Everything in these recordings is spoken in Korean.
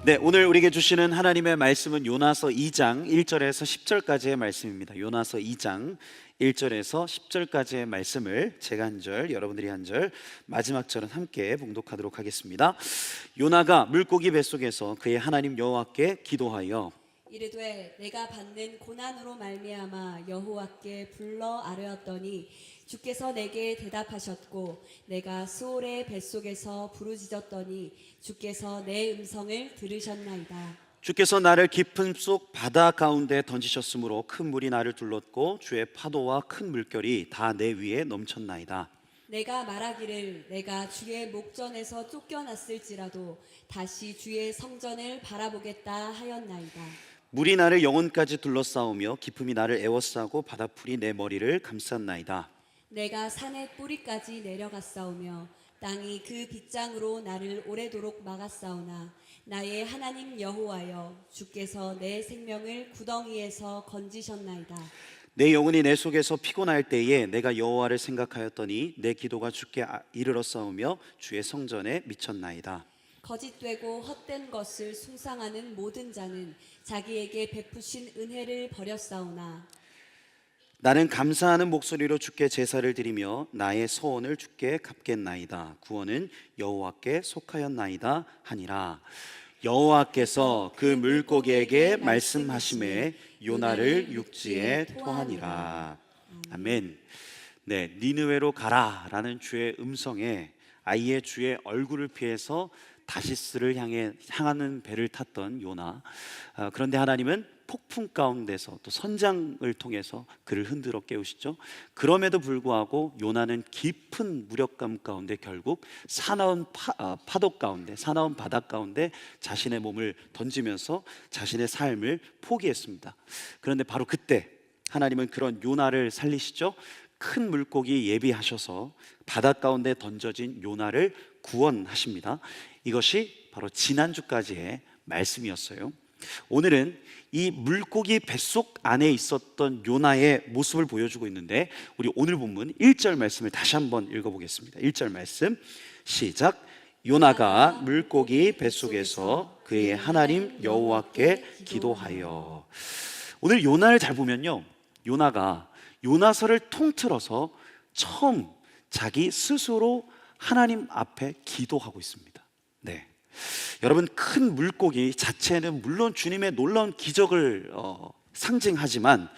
네, 오늘 우리에게 주시는 하나님의 말씀은 요나서 2장 1절에서 10절까지의 말씀입니다. 요나서 2장 1절에서 10절까지의 말씀을 제가 한 절, 여러분들이 한 절, 마지막 절은 함께 봉독하도록 하겠습니다. 요나가 물고기 뱃속에서 그의 하나님 여호와께 기도하여 이르되 내가 받는 고난으로 말미암아 여호와께 불러 아뢰었더니 주께서 내게 대답하셨고 내가 수올의 뱃속에서 부르짖었더니 주께서 내 음성을 들으셨나이다. 주께서 나를 깊은 속 바다 가운데 던지셨으므로 큰 물이 나를 둘렀고 주의 파도와 큰 물결이 다 내 위에 넘쳤나이다. 내가 말하기를 내가 주의 목전에서 쫓겨났을지라도 다시 주의 성전을 바라보겠다 하였나이다. 물이 나를 영혼까지 둘러싸우며 깊음이 나를 에워싸고 바다풀이 내 머리를 감쌌나이다. 내가 산의 뿌리까지 내려갔사오며 땅이 그 빗장으로 나를 오래도록 막았사오나 나의 하나님 여호와여 주께서 내 생명을 구덩이에서 건지셨나이다. 내 영혼이 내 속에서 피곤할 때에 내가 여호와를 생각하였더니 내 기도가 주께 이르렀사오며 주의 성전에 미쳤나이다. 거짓되고 헛된 것을 숭상하는 모든 자는 자기에게 베푸신 은혜를 버렸사오나 나는 감사하는 목소리로 주께 제사를 드리며 나의 소원을 주께 갚겠나이다. 구원은 여호와께 속하였나이다 하니라. 여호와께서 그 물고기에게 말씀하심에 요나를 육지에 토하니라. 아멘. 네, 니느웨로 가라라는 주의 음성에 아이의 주의 얼굴을 피해서 다시스를 향하는 배를 탔던 요나. 그런데 하나님은 폭풍 가운데서 또 선장을 통해서 그를 흔들어 깨우시죠. 그럼에도 불구하고 요나는 깊은 무력감 가운데 결국 사나운 파도 가운데, 사나운 바다 가운데 자신의 몸을 던지면서 자신의 삶을 포기했습니다. 그런데 바로 그때 하나님은 그런 요나를 살리시죠. 큰 물고기 예비하셔서 바다 가운데 던져진 요나를 구원하십니다. 이것이 바로 지난주까지의 말씀이었어요. 오늘은 이 물고기 뱃속 안에 있었던 요나의 모습을 보여주고 있는데, 우리 오늘 본문 1절 말씀을 다시 한번 읽어보겠습니다. 1절 말씀 시작. 요나가 물고기 뱃속에서 그의 하나님 여호와께 기도하여. 오늘 요나를 잘 보면요, 요나가 요나서를 통틀어서 처음 자기 스스로 하나님 앞에 기도하고 있습니다. 네, 여러분, 큰 물고기 자체는 물론 주님의 놀라운 기적을 상징하지만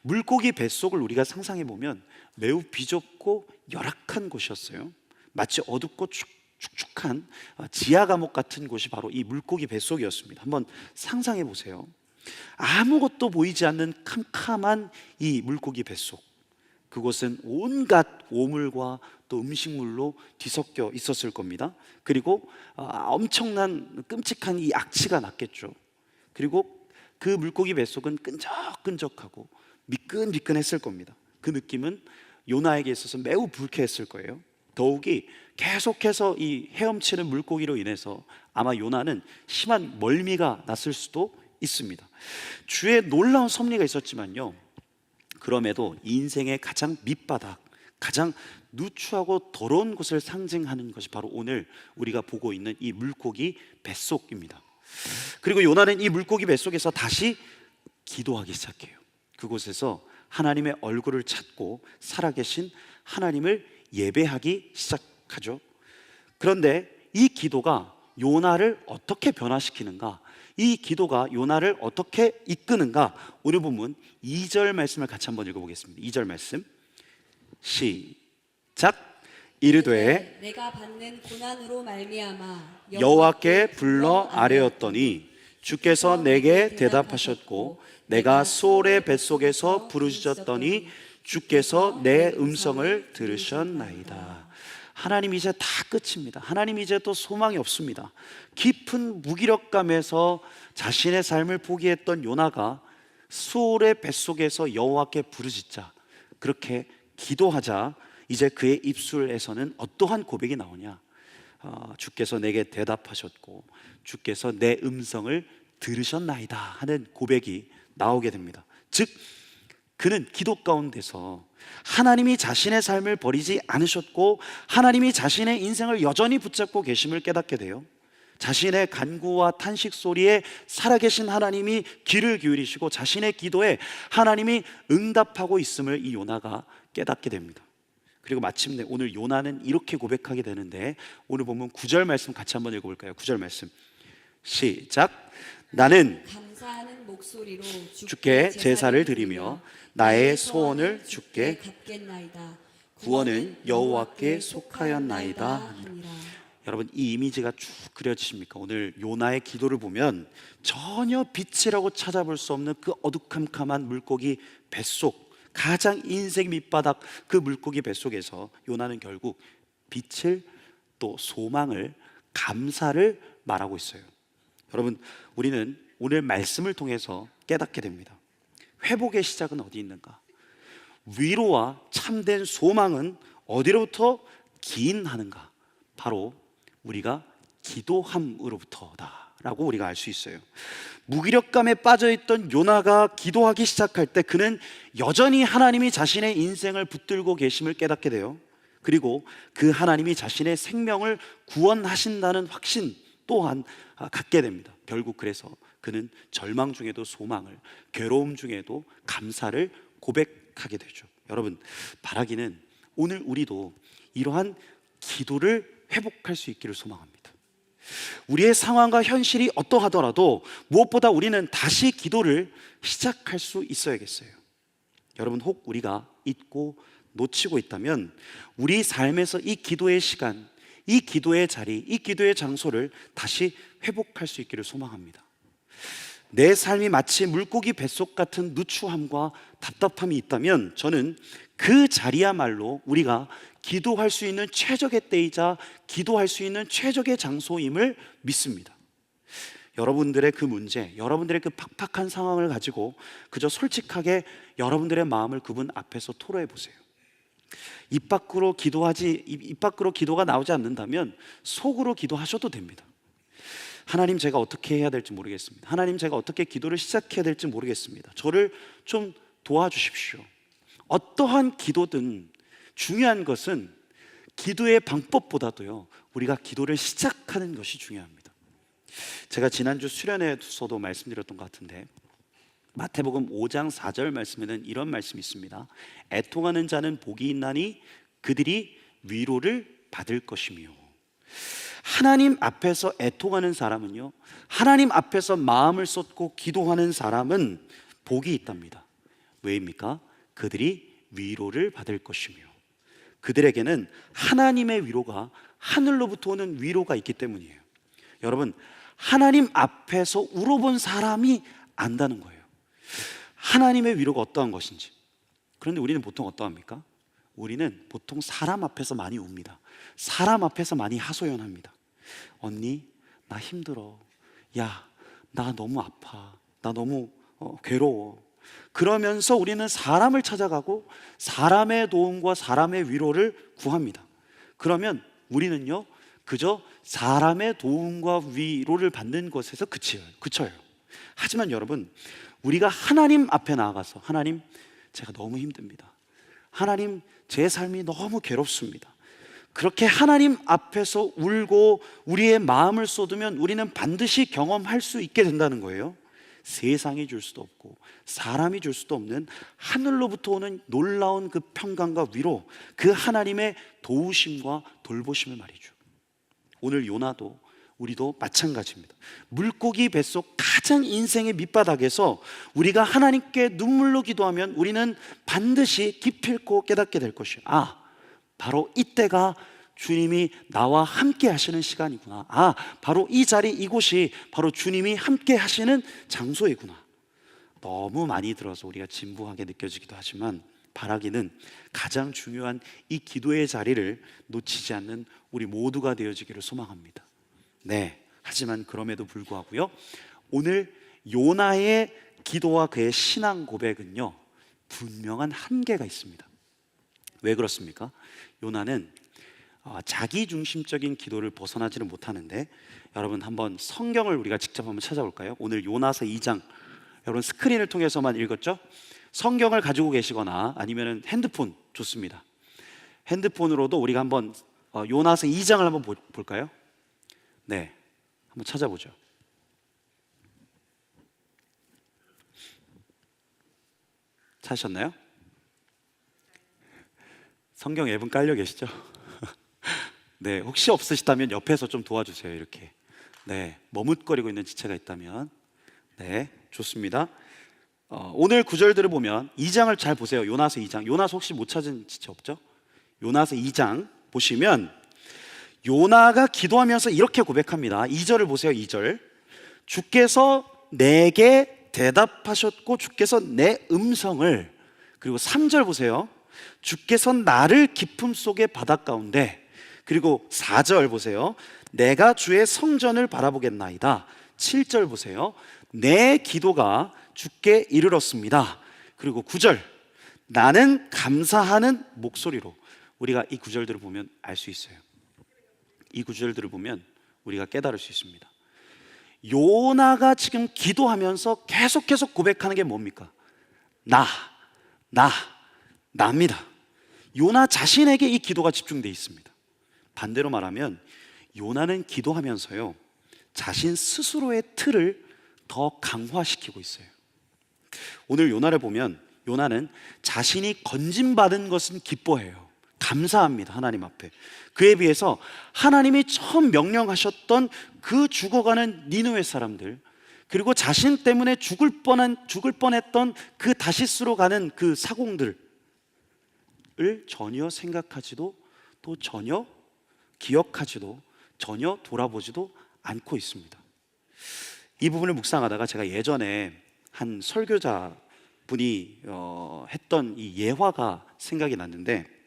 물고기 뱃속을 우리가 상상해 보면 매우 비좁고 열악한 곳이었어요. 마치 어둡고 축축한 지하 감옥 같은 곳이 바로 이 물고기 뱃속이었습니다. 한번 상상해 보세요. 아무것도 보이지 않는 캄캄한 이 물고기 뱃속, 그곳은 온갖 오물과 또 음식물로 뒤섞여 있었을 겁니다. 그리고 엄청난 끔찍한 이 악취가 났겠죠. 그리고 그 물고기 뱃속은 끈적끈적하고 미끈미끈했을 겁니다. 그 느낌은 요나에게 있어서 매우 불쾌했을 거예요. 더욱이 계속해서 이 헤엄치는 물고기로 인해서 아마 요나는 심한 멀미가 났을 수도 있습니다. 주의 놀라운 섭리가 있었지만요, 그럼에도 인생의 가장 밑바닥, 가장 누추하고 더러운 곳을 상징하는 것이 바로 오늘 우리가 보고 있는 이 물고기 뱃속입니다. 그리고 요나는 이 물고기 뱃속에서 다시 기도하기 시작해요. 그곳에서 하나님의 얼굴을 찾고 살아계신 하나님을 예배하기 시작하죠. 그런데 이 기도가 요나를 어떻게 변화시키는가, 이 기도가 요나를 어떻게 이끄는가, 오늘 본문 2절 말씀을 같이 한번 읽어보겠습니다. 2절 말씀 시작. 이르되 내가 받는 고난으로 말미암아 여호와께 불러 아뢰었더니 주께서 내게 대답하셨고 내가 수올의 뱃속에서 부르짖었더니 주께서 내 음성을 들으셨나이다. 하나님, 이제 다 끝입니다. 하나님, 이제 또 소망이 없습니다. 깊은 무기력감에서 자신의 삶을 포기했던 요나가 수올의 뱃속에서 여호와께 부르짖자, 그렇게 기도하자 이제 그의 입술에서는 어떠한 고백이 나오냐? 주께서 내게 대답하셨고 주께서 내 음성을 들으셨나이다 하는 고백이 나오게 됩니다. 즉, 그는 기도 가운데서 하나님이 자신의 삶을 버리지 않으셨고 하나님이 자신의 인생을 여전히 붙잡고 계심을 깨닫게 돼요. 자신의 간구와 탄식 소리에 살아계신 하나님이 귀를 기울이시고 자신의 기도에 하나님이 응답하고 있음을 이 요나가 깨닫게 됩니다. 그리고 마침내 오늘 요나는 이렇게 고백하게 되는데, 오늘 보면 9절 말씀 같이 한번 읽어볼까요? 9절 말씀 시작. 나는 감사하는 목소리로 주께 제사를 드리며 나의 소원을 주께 갚겠나이다. 구원은 여호와께 속하였나이다. 하니라. 여러분, 이 이미지가 쭉 그려지십니까? 오늘 요나의 기도를 보면 전혀 빛이라고 찾아볼 수 없는 그 어두컴컴한 물고기 뱃속, 가장 인생 밑바닥 그 물고기 뱃속에서 요나는 결국 빛을, 또 소망을, 감사를 말하고 있어요. 여러분, 우리는 오늘 말씀을 통해서 깨닫게 됩니다. 회복의 시작은 어디 있는가? 위로와 참된 소망은 어디로부터 기인하는가? 바로 우리가 기도함으로부터다 라고 우리가 알 수 있어요. 무기력감에 빠져있던 요나가 기도하기 시작할 때 그는 여전히 하나님이 자신의 인생을 붙들고 계심을 깨닫게 돼요. 그리고 그 하나님이 자신의 생명을 구원하신다는 확신 또한 갖게 됩니다. 결국 그래서 그는 절망 중에도 소망을, 괴로움 중에도 감사를 고백하게 되죠. 여러분, 바라기는 오늘 우리도 이러한 기도를 회복할 수 있기를 소망합니다. 우리의 상황과 현실이 어떠하더라도 무엇보다 우리는 다시 기도를 시작할 수 있어야겠어요. 여러분, 혹 우리가 잊고 놓치고 있다면 우리 삶에서 이 기도의 시간, 이 기도의 자리, 이 기도의 장소를 다시 회복할 수 있기를 소망합니다. 내 삶이 마치 물고기 뱃속 같은 누추함과 답답함이 있다면 저는 그 자리야말로 우리가 기도할 수 있는 최적의 때이자 기도할 수 있는 최적의 장소임을 믿습니다. 여러분들의 그 문제, 여러분들의 그 팍팍한 상황을 가지고 그저 솔직하게 여러분들의 마음을 그분 앞에서 토로해 보세요. 입 밖으로 기도가 나오지 않는다면 속으로 기도하셔도 됩니다. 하나님, 제가 어떻게 해야 될지 모르겠습니다. 하나님, 제가 어떻게 기도를 시작해야 될지 모르겠습니다. 저를 좀 도와주십시오. 어떠한 기도든 중요한 것은 기도의 방법보다도요, 우리가 기도를 시작하는 것이 중요합니다. 제가 지난주 수련회에서도 말씀드렸던 것 같은데 마태복음 5장 4절 말씀에는 이런 말씀이 있습니다. 애통하는 자는 복이 있나니 그들이 위로를 받을 것이며. 하나님 앞에서 애통하는 사람은요, 하나님 앞에서 마음을 쏟고 기도하는 사람은 복이 있답니다. 왜입니까? 그들이 위로를 받을 것이며, 그들에게는 하나님의 위로가, 하늘로부터 오는 위로가 있기 때문이에요. 여러분, 하나님 앞에서 울어본 사람이 안다는 거예요. 하나님의 위로가 어떠한 것인지. 그런데 우리는 보통 어떠합니까? 우리는 보통 사람 앞에서 많이 웁니다. 사람 앞에서 많이 하소연합니다. 언니, 나 힘들어. 야, 나 너무 아파. 나 너무 괴로워. 그러면서 우리는 사람을 찾아가고 사람의 도움과 사람의 위로를 구합니다. 그러면 우리는요, 그저 사람의 도움과 위로를 받는 것에서 그쳐요. 하지만 여러분, 우리가 하나님 앞에 나아가서 하나님, 제가 너무 힘듭니다. 하나님, 제 삶이 너무 괴롭습니다. 그렇게 하나님 앞에서 울고 우리의 마음을 쏟으면 우리는 반드시 경험할 수 있게 된다는 거예요. 세상이 줄 수도 없고 사람이 줄 수도 없는 하늘로부터 오는 놀라운 그 평강과 위로, 그 하나님의 도우심과 돌보심을 말이죠. 오늘 요나도 우리도 마찬가지입니다. 물고기 뱃속 가장 인생의 밑바닥에서 우리가 하나님께 눈물로 기도하면 우리는 반드시 기필코 깨닫게 될 것이에요. 바로 이때가 주님이 나와 함께 하시는 시간이구나. 바로 이 자리, 이곳이 바로 주님이 함께 하시는 장소이구나. 너무 많이 들어서 우리가 진부하게 느껴지기도 하지만 바라기는 가장 중요한 이 기도의 자리를 놓치지 않는 우리 모두가 되어지기를 소망합니다. 네, 하지만 그럼에도 불구하고요, 오늘 요나의 기도와 그의 신앙 고백은요, 분명한 한계가 있습니다. 왜 그렇습니까? 요나는 자기중심적인 기도를 벗어나지는 못하는데, 여러분 한번 성경을 우리가 직접 한번 찾아볼까요? 오늘 요나서 2장, 여러분 스크린을 통해서만 읽었죠? 성경을 가지고 계시거나 아니면 핸드폰 좋습니다. 핸드폰으로도 우리가 한번 요나서 2장을 한번 볼까요? 네, 한번 찾아보죠. 찾으셨나요? 성경 앱은 깔려 계시죠? 네, 혹시 없으시다면 옆에서 좀 도와주세요. 이렇게. 네, 머뭇거리고 있는 지체가 있다면. 네, 좋습니다. 오늘 구절들을 보면 2장을 잘 보세요. 요나서 2장. 요나서 혹시 못 찾은 지체 없죠? 요나서 2장 보시면 요나가 기도하면서 이렇게 고백합니다. 2절을 보세요. 2절. 주께서 내게 대답하셨고 주께서 내 음성을, 그리고 3절 보세요. 주께서 나를 깊음 속의 바다 가운데, 그리고 4절 보세요. 내가 주의 성전을 바라보겠나이다. 7절 보세요. 내 기도가 주께 이르렀습니다. 그리고 9절, 나는 감사하는 목소리로. 우리가 이 구절들을 보면 알 수 있어요. 이 구절들을 보면 우리가 깨달을 수 있습니다. 요나가 지금 기도하면서 계속 고백하는 게 뭡니까? 나입니다. 요나 자신에게 이 기도가 집중되어 있습니다. 반대로 말하면 요나는 기도하면서요, 자신 스스로의 틀을 더 강화시키고 있어요. 오늘 요나를 보면 요나는 자신이 건진받은 것은 기뻐해요. 감사합니다. 하나님 앞에. 그에 비해서 하나님이 처음 명령하셨던 그 죽어가는 니느웨 사람들, 그리고 자신 때문에 죽을 뻔했던 그 다시스로 가는 그 사공들을 전혀 생각하지도, 또 전혀 기억하지도, 전혀 돌아보지도 않고 있습니다. 이 부분을 묵상하다가 제가 예전에 한 설교자 분이 했던 이 예화가 생각이 났는데,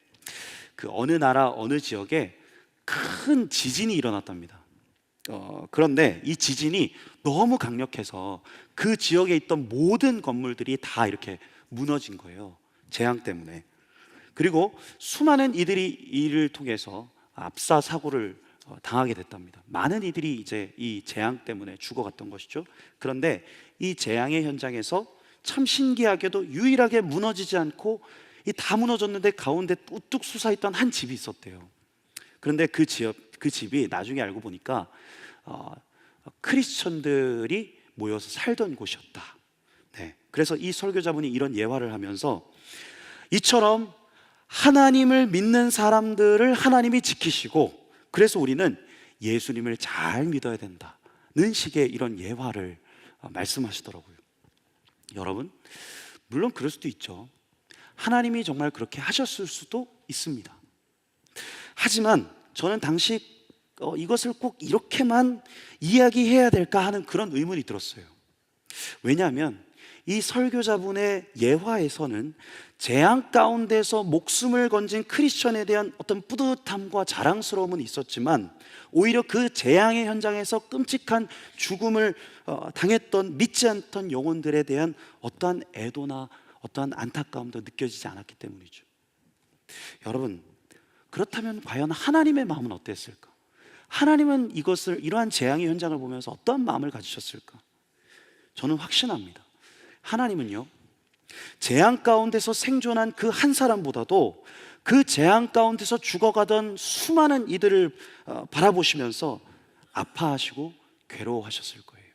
그 어느 나라 어느 지역에 큰 지진이 일어났답니다. 그런데 이 지진이 너무 강력해서 그 지역에 있던 모든 건물들이 다 이렇게 무너진 거예요. 재앙 때문에. 그리고 수많은 이들이 이를 통해서 압사 사고를 당하게 됐답니다. 많은 이들이 이제 이 재앙 때문에 죽어갔던 것이죠. 그런데 이 재앙의 현장에서 참 신기하게도 유일하게 무너지지 않고, 이 다 무너졌는데 가운데 우뚝 솟아있던 한 집이 있었대요. 그런데 그 집이 나중에 알고 보니까 크리스천들이 모여서 살던 곳이었다. 네. 그래서 이 설교자분이 이런 예화를 하면서, 이처럼 하나님을 믿는 사람들을 하나님이 지키시고, 그래서 우리는 예수님을 잘 믿어야 된다는 식의 이런 예화를 말씀하시더라고요. 여러분, 물론 그럴 수도 있죠. 하나님이 정말 그렇게 하셨을 수도 있습니다. 하지만 저는 당시 이것을 꼭 이렇게만 이야기해야 될까 하는 그런 의문이 들었어요. 왜냐하면 이 설교자분의 예화에서는 재앙 가운데서 목숨을 건진 크리스천에 대한 어떤 뿌듯함과 자랑스러움은 있었지만, 오히려 그 재앙의 현장에서 끔찍한 죽음을 당했던 믿지 않던 영혼들에 대한 어떠한 애도나 어떠한 안타까움도 느껴지지 않았기 때문이죠. 여러분, 그렇다면 과연 하나님의 마음은 어땠을까? 하나님은 이러한 재앙의 현장을 보면서 어떠한 마음을 가지셨을까? 저는 확신합니다. 하나님은요, 재앙 가운데서 생존한 그 한 사람보다도 그 재앙 가운데서 죽어가던 수많은 이들을 바라보시면서 아파하시고 괴로워하셨을 거예요.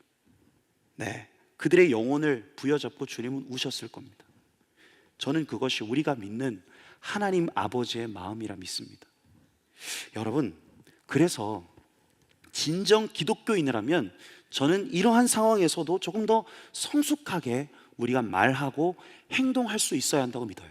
네, 그들의 영혼을 부여잡고 주님은 우셨을 겁니다. 저는 그것이 우리가 믿는 하나님 아버지의 마음이라 믿습니다. 여러분, 그래서 진정 기독교인이라면 저는 이러한 상황에서도 조금 더 성숙하게 우리가 말하고 행동할 수 있어야 한다고 믿어요.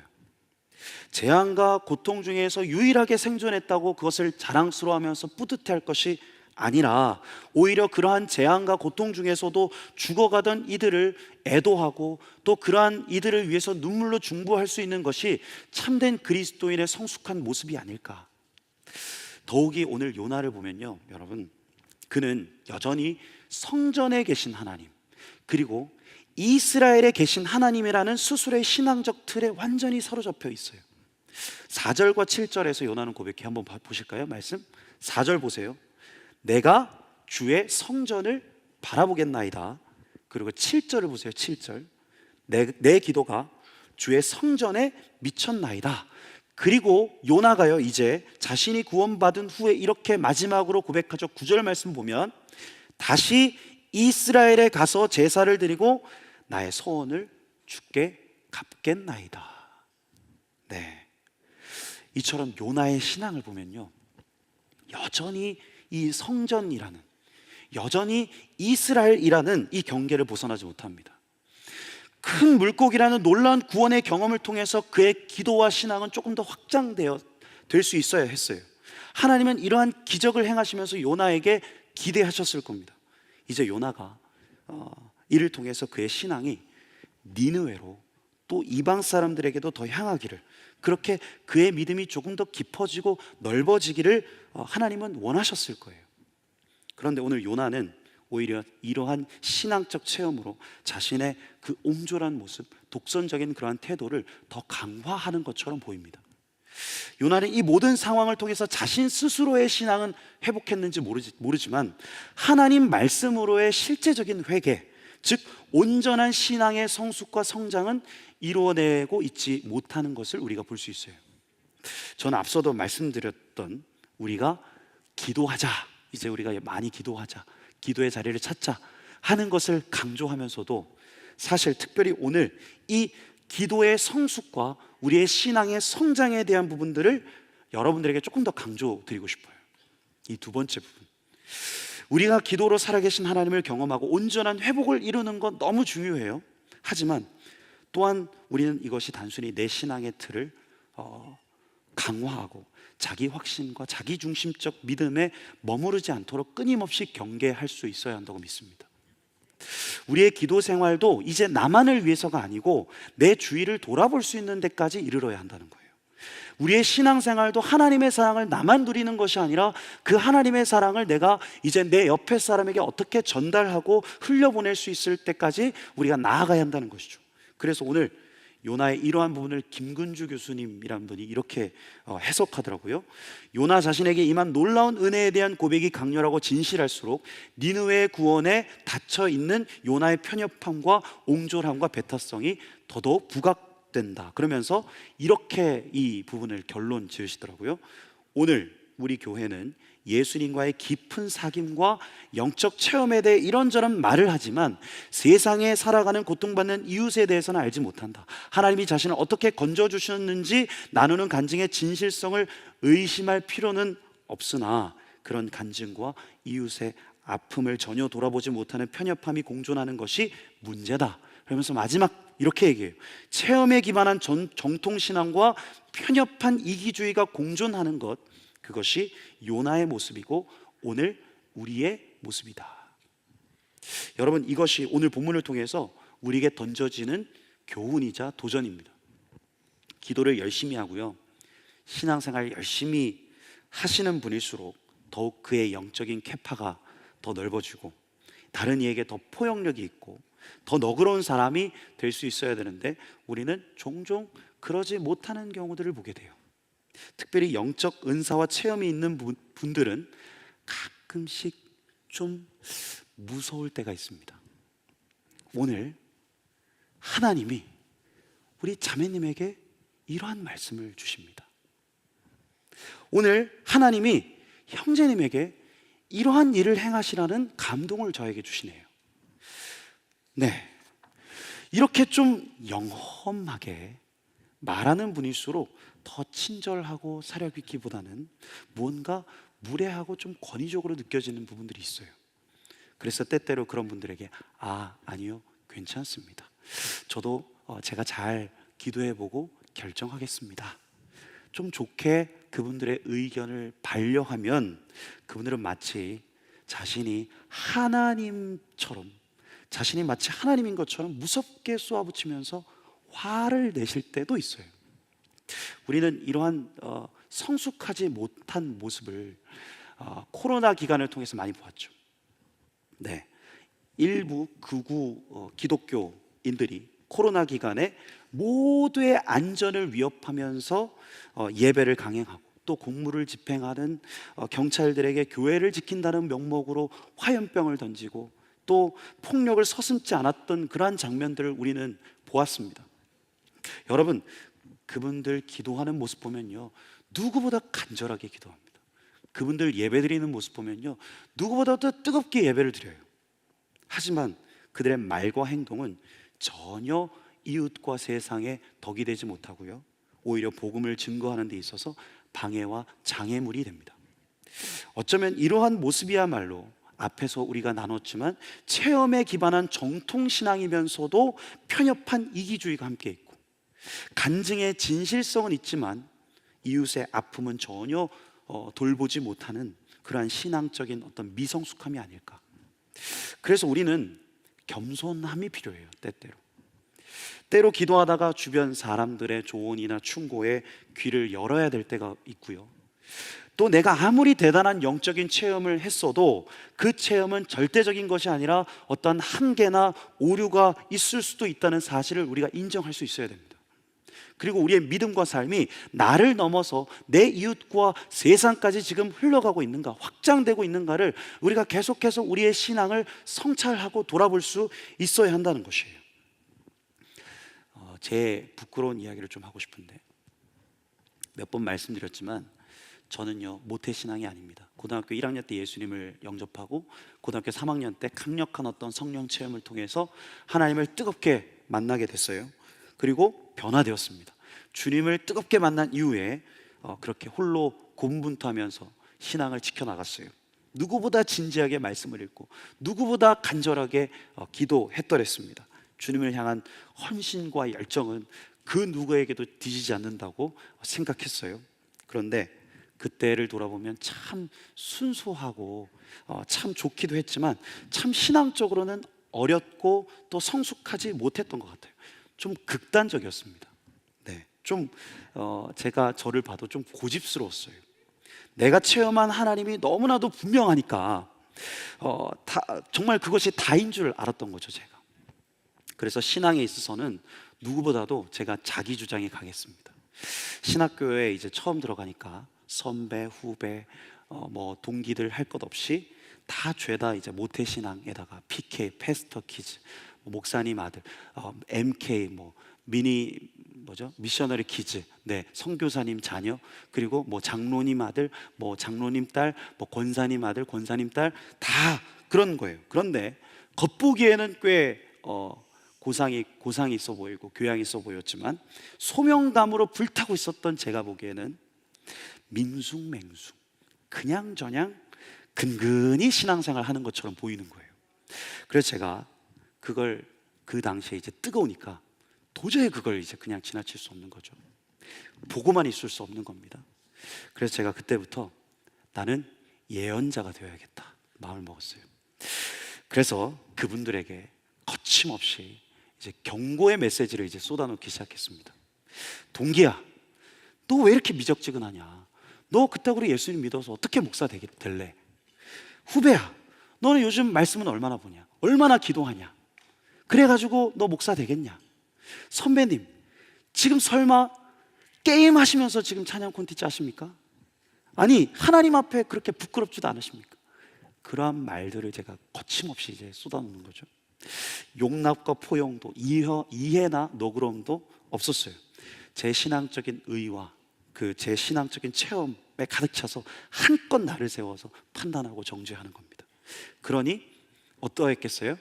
재앙과 고통 중에서 유일하게 생존했다고 그것을 자랑스러워하면서 뿌듯해할 것이 아니라, 오히려 그러한 재앙과 고통 중에서도 죽어가던 이들을 애도하고 또 그러한 이들을 위해서 눈물로 중보할 수 있는 것이 참된 그리스도인의 성숙한 모습이 아닐까. 더욱이 오늘 요나를 보면요, 여러분, 그는 여전히 성전에 계신 하나님, 그리고 이스라엘에 계신 하나님이라는 스스로의 신앙적 틀에 완전히 사로잡혀 있어요. 4절과 7절에서 요나는 고백해. 한번 보실까요? 말씀 4절 보세요. 내가 주의 성전을 바라보겠나이다. 그리고 7절을 보세요. 7절, 내 기도가 주의 성전에 미쳤나이다. 그리고 요나가요, 이제 자신이 구원받은 후에 이렇게 마지막으로 고백하죠. 9절 말씀 보면, 다시 이스라엘에 가서 제사를 드리고 나의 소원을 주께 갚겠나이다. 네, 이처럼 요나의 신앙을 보면요, 여전히 이 성전이라는, 여전히 이스라엘이라는 이 경계를 벗어나지 못합니다. 큰 물고기라는 놀라운 구원의 경험을 통해서 그의 기도와 신앙은 조금 더 확장되어 될 수 있어야 했어요. 하나님은 이러한 기적을 행하시면서 요나에게 기대하셨을 겁니다. 이제 요나가 이를 통해서 그의 신앙이 니느웨로 또 이방 사람들에게도 더 향하기를, 그렇게 그의 믿음이 조금 더 깊어지고 넓어지기를 하나님은 원하셨을 거예요. 그런데 오늘 요나는 오히려 이러한 신앙적 체험으로 자신의 그 옹졸한 모습, 독선적인 그러한 태도를 더 강화하는 것처럼 보입니다. 요나는 이 모든 상황을 통해서 자신 스스로의 신앙은 회복했는지 모르지만 하나님 말씀으로의 실제적인 회개, 즉 온전한 신앙의 성숙과 성장은 이루어내고 있지 못하는 것을 우리가 볼 수 있어요. 저는 앞서도 말씀드렸던 우리가 기도하자, 이제 우리가 많이 기도하자, 기도의 자리를 찾자 하는 것을 강조하면서도 사실 특별히 오늘 이 기도의 성숙과 우리의 신앙의 성장에 대한 부분들을 여러분들에게 조금 더 강조드리고 싶어요. 이 두 번째 부분, 우리가 기도로 살아계신 하나님을 경험하고 온전한 회복을 이루는 건 너무 중요해요. 하지만 또한 우리는 이것이 단순히 내 신앙의 틀을 강화하고 자기 확신과 자기 중심적 믿음에 머무르지 않도록 끊임없이 경계할 수 있어야 한다고 믿습니다. 우리의 기도 생활도 이제 나만을 위해서가 아니고 내 주위를 돌아볼 수 있는 데까지 이르러야 한다는 거예요. 우리의 신앙생활도 하나님의 사랑을 나만 누리는 것이 아니라 그 하나님의 사랑을 내가 이제 내 옆에 사람에게 어떻게 전달하고 흘려보낼 수 있을 때까지 우리가 나아가야 한다는 것이죠. 그래서 오늘 요나의 이러한 부분을 김근주 교수님이라는 분이 이렇게 해석하더라고요. 요나 자신에게 임한 놀라운 은혜에 대한 고백이 강렬하고 진실할수록 니느웨의 구원에 닫혀 있는 요나의 편협함과 옹졸함과 배타성이 더더욱 부각된다. 그러면서 이렇게 이 부분을 결론 지으시더라고요. 오늘 우리 교회는 예수님과의 깊은 사귐과 영적 체험에 대해 이런저런 말을 하지만 세상에 살아가는 고통받는 이웃에 대해서는 알지 못한다. 하나님이 자신을 어떻게 건져주셨는지 나누는 간증의 진실성을 의심할 필요는 없으나 그런 간증과 이웃의 아픔을 전혀 돌아보지 못하는 편협함이 공존하는 것이 문제다. 그러면서 마지막 이렇게 얘기해요. 체험에 기반한 정통신앙과 편협한 이기주의가 공존하는 것, 그것이 요나의 모습이고 오늘 우리의 모습이다. 여러분, 이것이 오늘 본문을 통해서 우리에게 던져지는 교훈이자 도전입니다. 기도를 열심히 하고요, 신앙생활 열심히 하시는 분일수록 더욱 그의 영적인 캐파가 더 넓어지고 다른 이에게 더 포용력이 있고 더 너그러운 사람이 될 수 있어야 되는데 우리는 종종 그러지 못하는 경우들을 보게 돼요. 특별히 영적 은사와 체험이 있는 분들은 가끔씩 좀 무서울 때가 있습니다. 오늘 하나님이 우리 자매님에게 이러한 말씀을 주십니다. 오늘 하나님이 형제님에게 이러한 일을 행하시라는 감동을 저에게 주시네요. 네, 이렇게 좀 영험하게 말하는 분일수록 더 친절하고 사려 있기보다는 무언가 무례하고 좀 권위적으로 느껴지는 부분들이 있어요. 그래서 때때로 그런 분들에게 아니요, 괜찮습니다. 저도 제가 잘 기도해보고 결정하겠습니다. 좀 좋게 그분들의 의견을 반려하면 그분들은 마치 자신이 하나님처럼, 자신이 마치 하나님인 것처럼 무섭게 쏘아붙이면서 화를 내실 때도 있어요. 우리는 이러한 성숙하지 못한 모습을 코로나 기간을 통해서 많이 보았죠. 네, 일부 극우 기독교인들이 코로나 기간에 모두의 안전을 위협하면서 예배를 강행하고 또 공무를 집행하는 경찰들에게 교회를 지킨다는 명목으로 화염병을 던지고 또 폭력을 서슴지 않았던 그러한 장면들을 우리는 보았습니다. 여러분, 그분들 기도하는 모습 보면요, 누구보다 간절하게 기도합니다. 그분들 예배드리는 모습 보면요, 누구보다도 뜨겁게 예배를 드려요. 하지만 그들의 말과 행동은 전혀 이웃과 세상에 덕이 되지 못하고요, 오히려 복음을 증거하는 데 있어서 방해와 장애물이 됩니다. 어쩌면 이러한 모습이야말로 앞에서 우리가 나눴지만 체험에 기반한 정통신앙이면서도 편협한 이기주의가 함께 있고, 간증의 진실성은 있지만 이웃의 아픔은 전혀 돌보지 못하는 그러한 신앙적인 어떤 미성숙함이 아닐까. 그래서 우리는 겸손함이 필요해요. 때로 기도하다가 주변 사람들의 조언이나 충고에 귀를 열어야 될 때가 있고요, 또 내가 아무리 대단한 영적인 체험을 했어도 그 체험은 절대적인 것이 아니라 어떤 한계나 오류가 있을 수도 있다는 사실을 우리가 인정할 수 있어야 됩니다. 그리고 우리의 믿음과 삶이 나를 넘어서 내 이웃과 세상까지 지금 흘러가고 있는가, 확장되고 있는가를 우리가 계속해서 우리의 신앙을 성찰하고 돌아볼 수 있어야 한다는 것이에요. 제 부끄러운 이야기를 좀 하고 싶은데, 몇 번 말씀드렸지만 저는요, 모태신앙이 아닙니다. 고등학교 1학년 때 예수님을 영접하고 고등학교 3학년 때 강력한 어떤 성령 체험을 통해서 하나님을 뜨겁게 만나게 됐어요. 그리고 변화되었습니다. 주님을 뜨겁게 만난 이후에 그렇게 홀로 고군분투하면서 신앙을 지켜나갔어요. 누구보다 진지하게 말씀을 읽고 누구보다 간절하게 기도했더랬습니다. 주님을 향한 헌신과 열정은 그 누구에게도 뒤지지 않는다고 생각했어요. 그런데 그때를 돌아보면 참 순수하고 참 좋기도 했지만 참 신앙적으로는 어렸고 또 성숙하지 못했던 것 같아요. 좀 극단적이었습니다. 네, 좀 제가 저를 봐도 좀 고집스러웠어요. 내가 체험한 하나님이 너무나도 분명하니까 정말 그것이 다인 줄 알았던 거죠, 제가. 그래서 신앙에 있어서는 누구보다도 제가 자기 주장이 강했습니다. 신학교에 이제 처음 들어가니까 선배, 후배, 뭐 동기들 할 것 없이 다 죄다 이제 모태신앙에다가 PK, 패스터 키즈, 목사님 아들, MK, 뭐 미셔너리 키즈, 네, 선교사님 자녀, 그리고 뭐 장로님 아들, 뭐 장로님 딸, 뭐 권사님 아들, 권사님 딸, 다 그런 거예요. 그런데 겉보기에는 꽤 고상이 있어 보이고 교양이 있어 보였지만 소명감으로 불타고 있었던 제가 보기에는 민숭맹숭, 그냥저냥 근근히 신앙생활 하는 것처럼 보이는 거예요. 그래서 제가 그걸 그 당시에 이제 뜨거우니까 도저히 그걸 이제 그냥 지나칠 수 없는 거죠. 보고만 있을 수 없는 겁니다. 그래서 제가 그때부터 나는 예언자가 되어야겠다 마음을 먹었어요. 그래서 그분들에게 거침없이 이제 경고의 메시지를 이제 쏟아놓기 시작했습니다. 동기야, 너 왜 이렇게 미적지근하냐? 너 그따구로 예수님 믿어서 어떻게 목사 될래? 후배야, 너는 요즘 말씀은 얼마나 보냐? 얼마나 기도하냐? 그래가지고 너 목사 되겠냐? 선배님, 지금 설마 게임 하시면서 지금 찬양 콘텐츠 하십니까? 아니, 하나님 앞에 그렇게 부끄럽지도 않으십니까? 그러한 말들을 제가 거침없이 이제 쏟아놓는 거죠. 용납과 포용도, 이해나 너그러움도 없었어요. 제 신앙적인 의와 제 신앙적인 체험에 가득 차서 한껏 나를 세워서 판단하고 정죄하는 겁니다. 그러니 어떠했겠어요?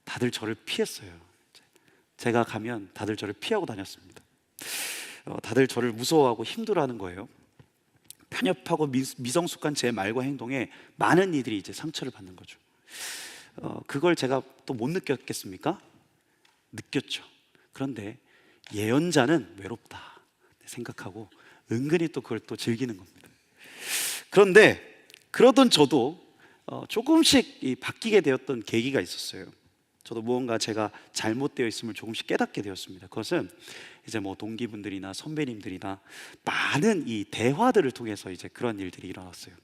다들 저를 피했어요. 제가 가면 다들 저를 피하고 다녔습니다. 다들 저를 무서워하고 힘들어하는 거예요. 편협하고 미성숙한 제 말과 행동에 많은 이들이 이제 상처를 받는 거죠. 그걸 제가 또 못 느꼈겠습니까? 느꼈죠. 그런데 예언자는 외롭다 생각하고 은근히 또 그걸 또 즐기는 겁니다. 그런데 그러던 저도 조금씩 바뀌게 되었던 계기가 있었어요. 저도 무언가 제가 잘못되어 있음을 조금씩 깨닫게 되었습니다. 그것은 이제 뭐 동기분들이나 선배님들이나 많은 이 대화들을 통해서 이제 그런 일들이 일어났어요.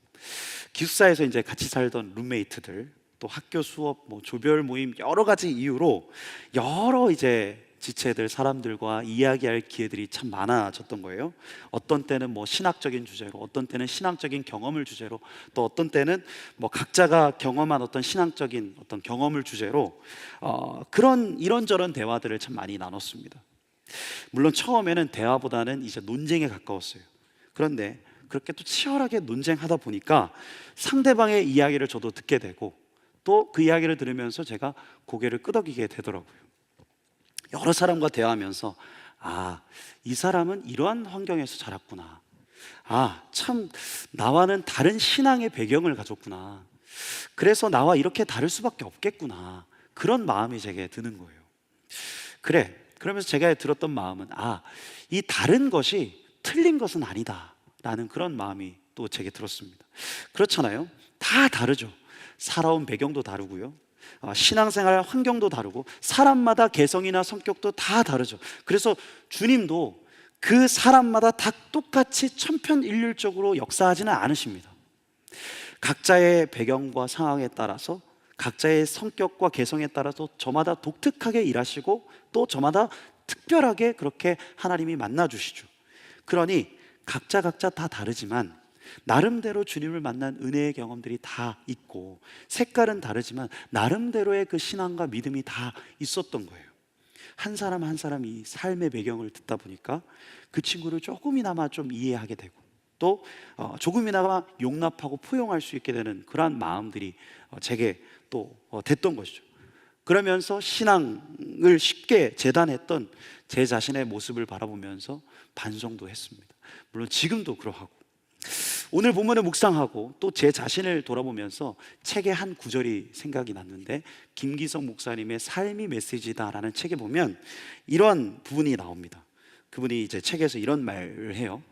기숙사에서 이제 같이 살던 룸메이트들, 또 학교 수업, 뭐 조별 모임, 여러 가지 이유로 여러 이제 지체들, 사람들과 이야기할 기회들이 참 많아졌던 거예요. 어떤 때는 뭐 신학적인 주제로, 어떤 때는 신앙적인 경험을 주제로, 또 어떤 때는 뭐 각자가 경험한 어떤 신앙적인 어떤 경험을 주제로 그런 이런저런 대화들을 참 많이 나눴습니다. 물론 처음에는 대화보다는 이제 논쟁에 가까웠어요. 그런데 그렇게 또 치열하게 논쟁하다 보니까 상대방의 이야기를 저도 듣게 되고 또 그 이야기를 들으면서 제가 고개를 끄덕이게 되더라고요. 여러 사람과 대화하면서 이 사람은 이러한 환경에서 자랐구나. 참 나와는 다른 신앙의 배경을 가졌구나. 그래서 나와 이렇게 다를 수밖에 없겠구나. 그런 마음이 제게 드는 거예요. 그러면서 제가 들었던 마음은 이 다른 것이 틀린 것은 아니다 라는 그런 마음이 또 제게 들었습니다. 그렇잖아요. 다 다르죠. 살아온 배경도 다르고요, 신앙생활 환경도 다르고 사람마다 개성이나 성격도 다 다르죠. 그래서 주님도 그 사람마다 다 똑같이 천편일률적으로 역사하지는 않으십니다. 각자의 배경과 상황에 따라서, 각자의 성격과 개성에 따라서 저마다 독특하게 일하시고 또 저마다 특별하게 그렇게 하나님이 만나주시죠. 그러니 각자 다 다르지만 나름대로 주님을 만난 은혜의 경험들이 다 있고, 색깔은 다르지만 나름대로의 그 신앙과 믿음이 다 있었던 거예요. 한 사람 한 사람이 삶의 배경을 듣다 보니까 그 친구를 조금이나마 좀 이해하게 되고 또 조금이나마 용납하고 포용할 수 있게 되는 그러한 마음들이 제게 또 됐던 것이죠. 그러면서 신앙을 쉽게 재단했던 제 자신의 모습을 바라보면서 반성도 했습니다. 물론 지금도 그러하고, 오늘 본문을 묵상하고 또 제 자신을 돌아보면서 책의 한 구절이 생각이 났는데, 김기성 목사님의 삶이 메시지다라는 책에 보면 이런 부분이 나옵니다. 그분이 이제 책에서 이런 말을 해요.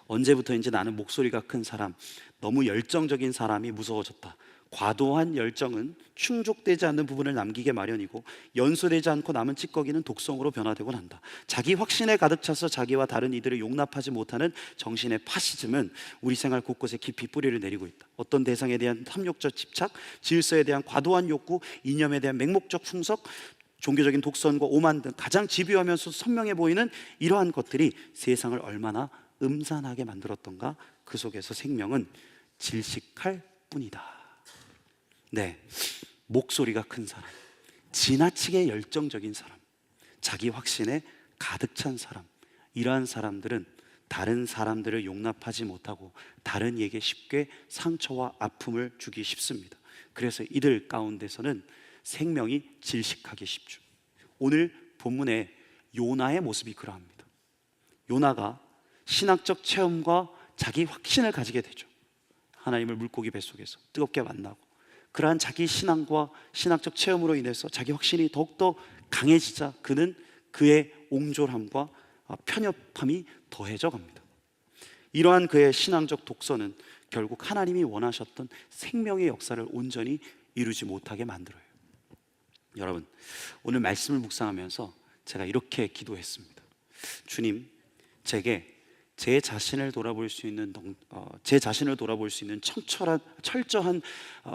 언제부터인지 나는 목소리가 큰 사람, 너무 열정적인 사람이 무서워졌다. 과도한 열정은 충족되지 않는 부분을 남기게 마련이고 연소되지 않고 남은 찌꺼기는 독성으로 변화되곤 한다. 자기 확신에 가득 차서 자기와 다른 이들을 용납하지 못하는 정신의 파시즘은 우리 생활 곳곳에 깊이 뿌리를 내리고 있다. 어떤 대상에 대한 탐욕적 집착, 질서에 대한 과도한 욕구, 이념에 대한 맹목적 충석, 종교적인 독선과 오만 등 가장 집요하면서 선명해 보이는 이러한 것들이 세상을 얼마나 음산하게 만들었던가. 그 속에서 생명은 질식할 뿐이다. 네, 목소리가 큰 사람, 지나치게 열정적인 사람, 자기 확신에 가득 찬 사람, 이러한 사람들은 다른 사람들을 용납하지 못하고 다른 이에게 쉽게 상처와 아픔을 주기 쉽습니다. 그래서 이들 가운데서는 생명이 질식하기 쉽죠. 오늘 본문의 요나의 모습이 그러합니다. 요나가 신학적 체험과 자기 확신을 가지게 되죠. 하나님을 물고기 뱃속에서 뜨겁게 만나고, 그러한 자기 신앙과 신학적 체험으로 인해서 자기 확신이 더욱더 강해지자 그는 그의 옹졸함과 편협함이 더해져 갑니다. 이러한 그의 신앙적 독서는 결국 하나님이 원하셨던 생명의 역사를 온전히 이루지 못하게 만들어요. 여러분, 오늘 말씀을 묵상하면서 제가 이렇게 기도했습니다. 주님, 제게 제 자신을 돌아볼 수 있는 철저한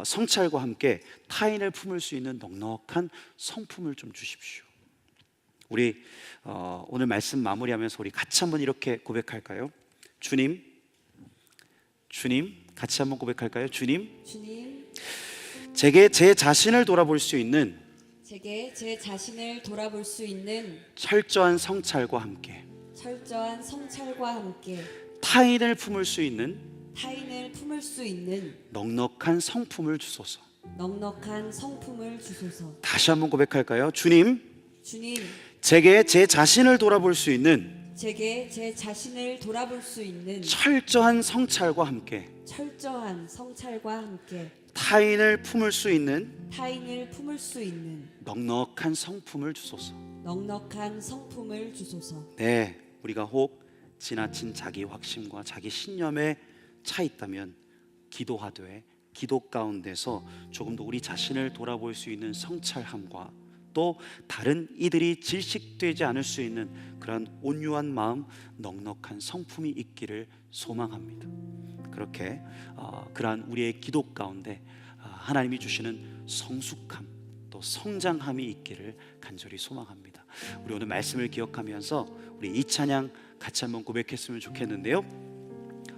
성찰과 함께 타인을 품을 수 있는 넉넉한 성품을 좀 주십시오. 우리 오늘 말씀 마무리하면서 우리 같이 한번 이렇게 고백할까요? 주님, 같이 한번 고백할까요? 주님, 제게 제 자신을 돌아볼 수 있는 철저한 성찰과 함께 타인을 품을 수 있는 넉넉한 성품을 주소서. 다시 한번 고백할까요? 주님, 제게 제 자신을 돌아볼 수 있는 철저한 성찰과 함께 타인을 품을 수 있는 넉넉한 성품을 주소서. 네, 우리가 혹 지나친 자기 확신과 자기 신념에 차 있다면 기도하되 기도 가운데서 조금 더 우리 자신을 돌아볼 수 있는 성찰함과 또 다른 이들이 질식되지 않을 수 있는 그런 온유한 마음, 넉넉한 성품이 있기를 소망합니다. 그렇게 그러한 우리의 기도 가운데 하나님이 주시는 성숙함 또 성장함이 있기를 간절히 소망합니다. 우리 오늘 말씀을 기억하면서 우리 이 찬양 같이 한번 고백했으면 좋겠는데요.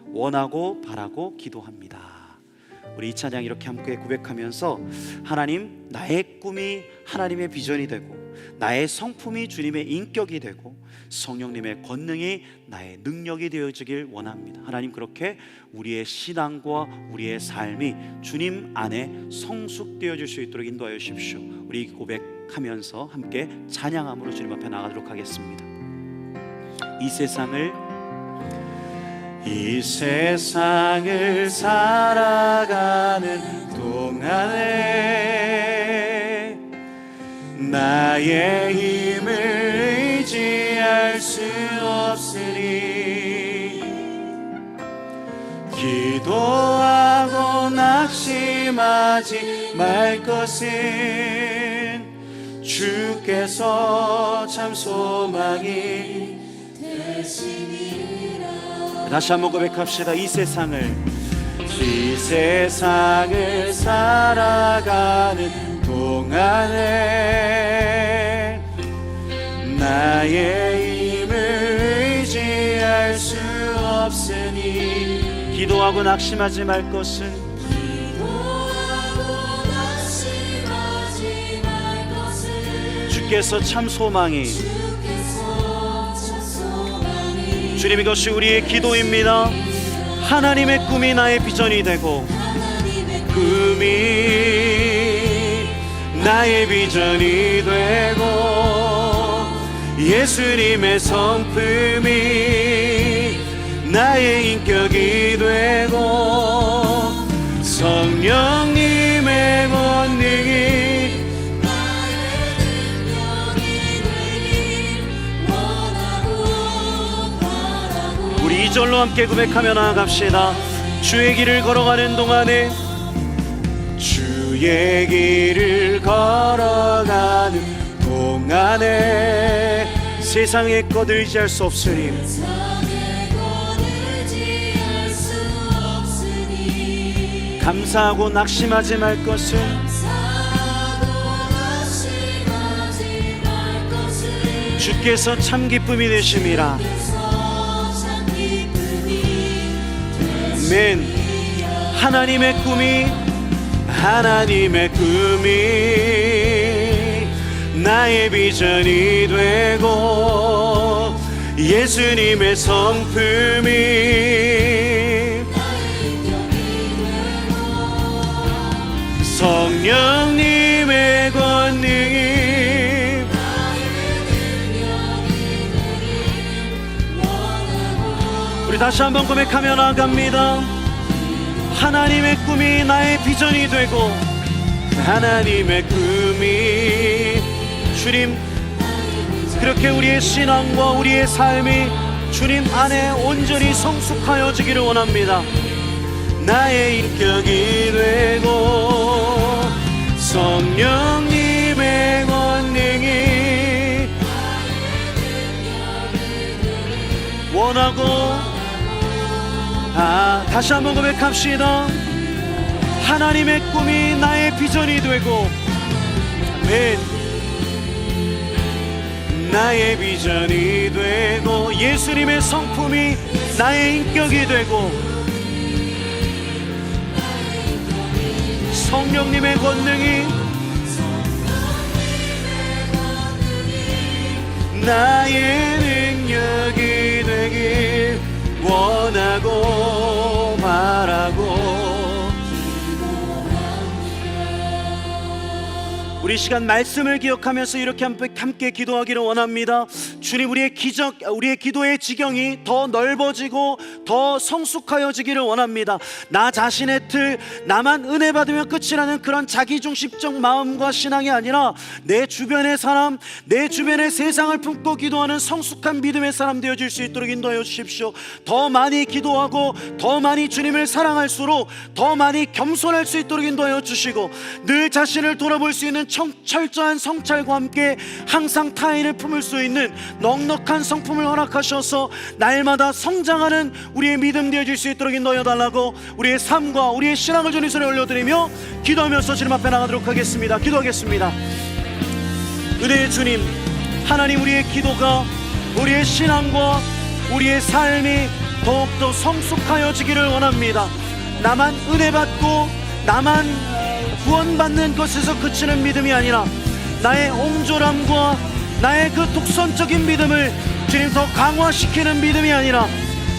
원하고 바라고 기도합니다. 우리 이 찬양 이렇게 함께 고백하면서 하나님, 나의 꿈이 하나님의 비전이 되고 나의 성품이 주님의 인격이 되고 성령님의 권능이 나의 능력이 되어지길 원합니다. 하나님, 그렇게 우리의 신앙과 우리의 삶이 주님 안에 성숙되어질 수 있도록 인도하여 주십시오. 우리 고백하면서 함께 찬양함으로 주님 앞에 나가도록 하겠습니다. 이 세상을 살아가는 동안에 나의 힘을 의지할 수 없으니 기도하고 낙심하지 말 것은 주께서 참 소망이 되시니라. 다시 한번 고백합시다. 이 세상을 살아가는 동안에 나의 힘을 의지할 수 없으니 기도하고 낙심하지 말 것은 주께서 참 소망이 주님, 이것이 우리의 기도입니다. 하나님의 꿈이 나의 비전이 되고 꿈이 나의 비전이 되고 예수님의 성품이 나의 인격이 되고 성령님의 권능이 우리 2절로 함께 고백하며 나아갑시다. 주의 길을 걸어가는 동안에 주의 길을 걸어가는 동안에 세상의 것 의지할 수 없으니 감사하고 낙심하지 말 것은 주께서 참 기쁨이 되심이라. 아멘. 하나님의 꿈이 나의 비전이 되고 예수님의 성품이 성령님의 권능이 우리 다시 한번 고백하며 나아갑니다. 하나님의 꿈이 나의 비전이 되고 하나님의 꿈이 주님, 그렇게 우리의 신앙과 우리의 삶이 주님 안에 온전히 성숙하여지기를 원합니다. 나의 인격이 되고 성령님의 권능이 원하고 다시 한번 고백합시다. 하나님의 꿈이 나의 비전이 되고 아멘. 나의 비전이 되고 예수님의 성품이 나의 인격이 되고 성령님의 권능이 나의 능력이 되길 원하고 바라고. 우리 시간 말씀을 기억하면서 이렇게 함께 기도하기를 원합니다. 주님, 우리의 기도의 지경이 더 넓어지고 더 성숙하여지기를 원합니다. 나 자신의 틀, 나만 은혜 받으면 끝이라는 그런 자기중심적 마음과 신앙이 아니라 내 주변의 사람, 내 주변의 세상을 품고 기도하는 성숙한 믿음의 사람 되어질 수 있도록 인도하여 주십시오. 더 많이 기도하고 더 많이 주님을 사랑할수록 더 많이 겸손할 수 있도록 인도하여 주시고 늘 자신을 돌아볼 수 있는 철저한 성찰과 함께 항상 타인을 품을 수 있는 넉넉한 성품을 허락하셔서 날마다 성장하는 우리의 믿음 되어질 수 있도록 인도하여 달라고 우리의 삶과 우리의 신앙을 주님 손에 올려드리며 기도하면서 주님 앞에 나가도록 하겠습니다. 기도하겠습니다. 은혜의 주님, 하나님, 우리의 기도가 우리의 신앙과 우리의 삶이 더욱더 성숙하여지기를 원합니다. 나만 은혜 받고 나만 구원받는 것에서 그치는 믿음이 아니라 나의 옹졸함과 나의 그 독선적인 믿음을 주님 더 강화시키는 믿음이 아니라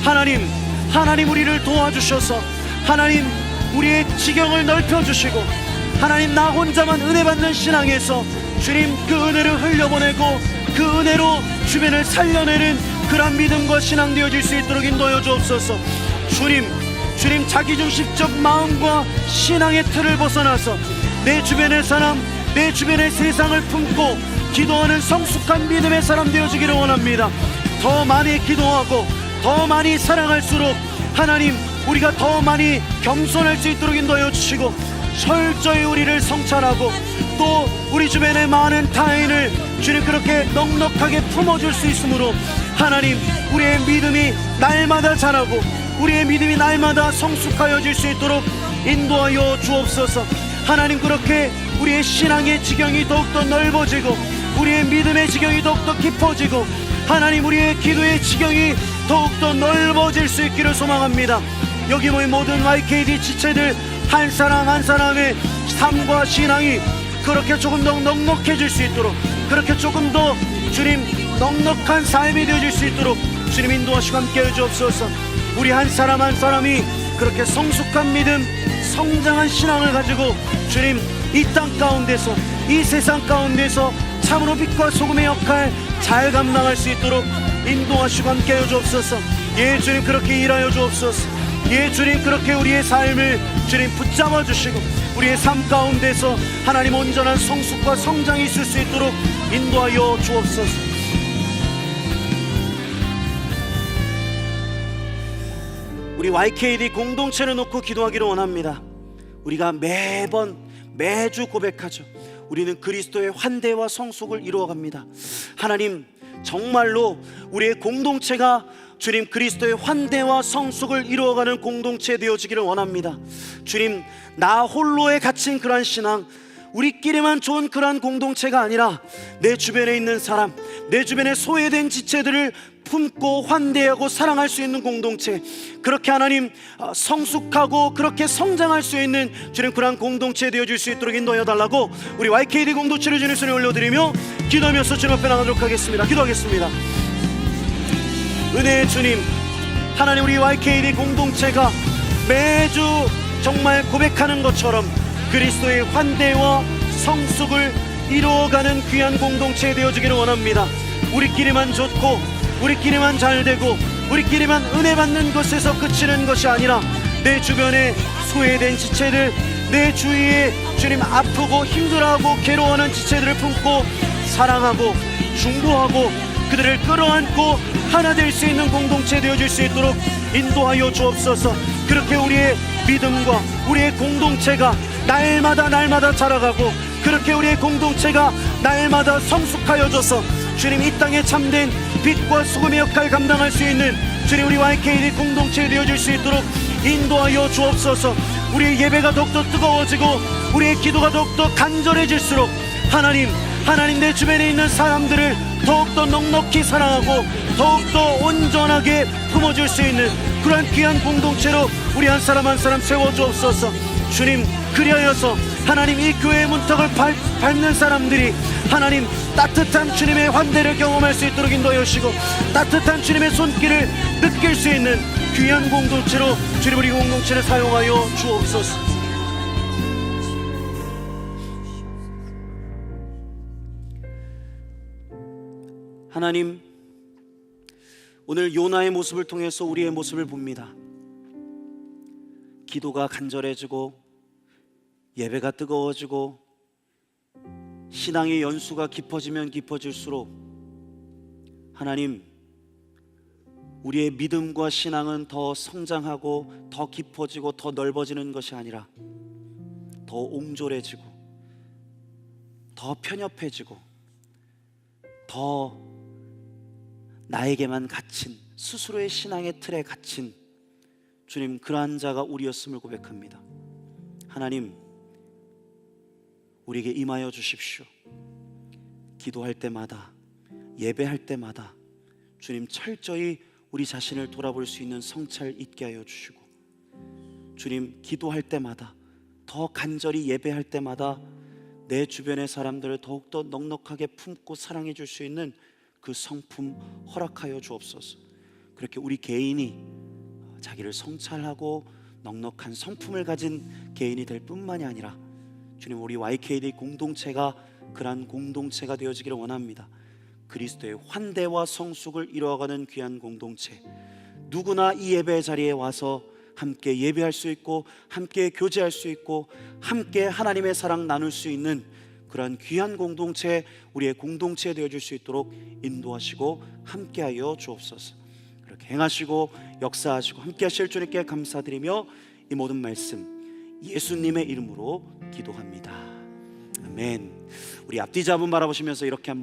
하나님 우리를 도와주셔서 하나님 우리의 지경을 넓혀주시고 하나님 나 혼자만 은혜 받는 신앙에서 주님 그 은혜를 흘려보내고 그 은혜로 주변을 살려내는 그런 믿음과 신앙 되어질 수 있도록 인도하여 주옵소서. 주님 자기중심적 마음과 신앙의 틀을 벗어나서 내 주변의 사람, 내 주변의 세상을 품고 기도하는 성숙한 믿음의 사람 되어지기를 원합니다. 더 많이 기도하고 더 많이 사랑할수록 하나님 우리가 더 많이 겸손할 수 있도록 인도하여 주시고 철저히 우리를 성찰하고 또 우리 주변의 많은 타인을 주님 그렇게 넉넉하게 품어줄 수 있으므로 하나님 우리의 믿음이 날마다 자라고 우리의 믿음이 날마다 성숙하여질 수 있도록 인도하여 주옵소서. 하나님 그렇게 우리의 신앙의 지경이 더욱더 넓어지고 우리의 믿음의 지경이 더욱더 깊어지고 하나님 우리의 기도의 지경이 더욱더 넓어질 수 있기를 소망합니다. 여기 모인 모든 YKD 지체들 한 사람 한 사람의 삶과 신앙이 그렇게 조금 더 넉넉해질 수 있도록 그렇게 조금 더 주님 넉넉한 삶이 되어질 수 있도록 주님 인도하시고 함께해 주옵소서. 우리 한 사람 한 사람이 그렇게 성숙한 믿음 성장한 신앙을 가지고 주님 이 땅 가운데서 이 세상 가운데서 참으로 빛과 소금의 역할 잘 감당할 수 있도록 인도하시고 함께해 주옵소서. 예 주님 그렇게 일하여 주옵소서. 예 주님 그렇게 우리의 삶을 주님 붙잡아 주시고 우리의 삶 가운데서 하나님 온전한 성숙과 성장이 있을 수 있도록 인도하여 주옵소서. 우리 YKD 공동체를 놓고 기도하기를 원합니다. 우리가 매주 고백하죠. 우리는 그리스도의 환대와 성숙을 이루어갑니다. 하나님 정말로 우리의 공동체가 주님 그리스도의 환대와 성숙을 이루어가는 공동체 되어지기를 원합니다. 주님 나 홀로에 갇힌 그러한 신앙 우리끼리만 좋은 그러한 공동체가 아니라 내 주변에 있는 사람 내 주변에 소외된 지체들을 품고 환대하고 사랑할 수 있는 공동체 그렇게 하나님 성숙하고 그렇게 성장할 수 있는 주님 그러한 공동체 되어질 수 있도록 인도하여 달라고 우리 YKD 공동체를 주님 손에 올려드리며 기도하면서 주님 앞에 나가도록 하겠습니다. 기도하겠습니다. 은혜의 주님 하나님 우리 YKD 공동체가 매주 정말 고백하는 것처럼 그리스도의 환대와 성숙을 이루어가는 귀한 공동체 되어지기를 원합니다. 우리끼리만 좋고 우리끼리만 잘되고 우리끼리만 은혜 받는 것에서 그치는 것이 아니라 내 주변에 소외된 지체들 내 주위에 주님 아프고 힘들어하고 괴로워하는 지체들을 품고 사랑하고 중보하고 그들을 끌어안고 하나 될 수 있는 공동체 되어질 수 있도록 인도하여 주옵소서. 그렇게 우리의 믿음과 우리의 공동체가 날마다 자라가고 그렇게 우리의 공동체가 날마다 성숙하여져서 주님 이 땅에 참된 빛과 소금의 역할을 감당할 수 있는 주님 우리 YKD 공동체 되어질 수 있도록 인도하여 주옵소서. 우리의 예배가 더욱더 뜨거워지고 우리의 기도가 더욱더 간절해질수록 하나님 내 주변에 있는 사람들을 더욱더 넉넉히 사랑하고 더욱더 온전하게 품어줄 수 있는 그러한 귀한 공동체로 우리 한 사람 한 사람 세워주옵소서. 주님 그리하여서 하나님 이 교회의 문턱을 밟는 사람들이 하나님 따뜻한 주님의 환대를 경험할 수 있도록 인도하여 주시고 따뜻한 주님의 손길을 느낄 수 있는 귀한 공동체로 주님 우리 공동체를 사용하여 주옵소서. 하나님 오늘 요나의 모습을 통해서 우리의 모습을 봅니다. 기도가 간절해지고 예배가 뜨거워지고 신앙의 연수가 깊어지면 깊어질수록 하나님 우리의 믿음과 신앙은 더 성장하고 더 깊어지고 더 넓어지는 것이 아니라 더 옹졸해지고 더 편협해지고 더 나에게만 갇힌 스스로의 신앙의 틀에 갇힌 주님 그러한 자가 우리였음을 고백합니다. 하나님 우리에게 임하여 주십시오. 기도할 때마다 예배할 때마다 주님 철저히 우리 자신을 돌아볼 수 있는 성찰 있게 하여 주시고 주님 기도할 때마다 더 더 간절히 예배할 때마다 내 주변의 사람들을 더욱더 넉넉하게 품고 사랑해 줄 수 있는 그 성품 허락하여 주옵소서. 그렇게 우리 개인이 자기를 성찰하고 넉넉한 성품을 가진 개인이 될 뿐만이 아니라 주님, 우리 YKD 공동체가 그러한 공동체가 되어지기를 원합니다. 그리스도의 환대와 성숙을 이루어가는 귀한 공동체, 누구나 이 예배 자리에 와서 함께 예배할 수 있고 함께 교제할 수 있고 함께 하나님의 사랑 나눌 수 있는 그러한 귀한 공동체, 우리의 공동체 되어줄 수 있도록 인도하시고 함께하여 주옵소서. 그렇게 행하시고 역사하시고 함께하실 주님께 감사드리며 이 모든 말씀 예수님의 이름으로 기도합니다. 아멘. 우리 앞뒤 잡음 바라보시면서 이렇게 한번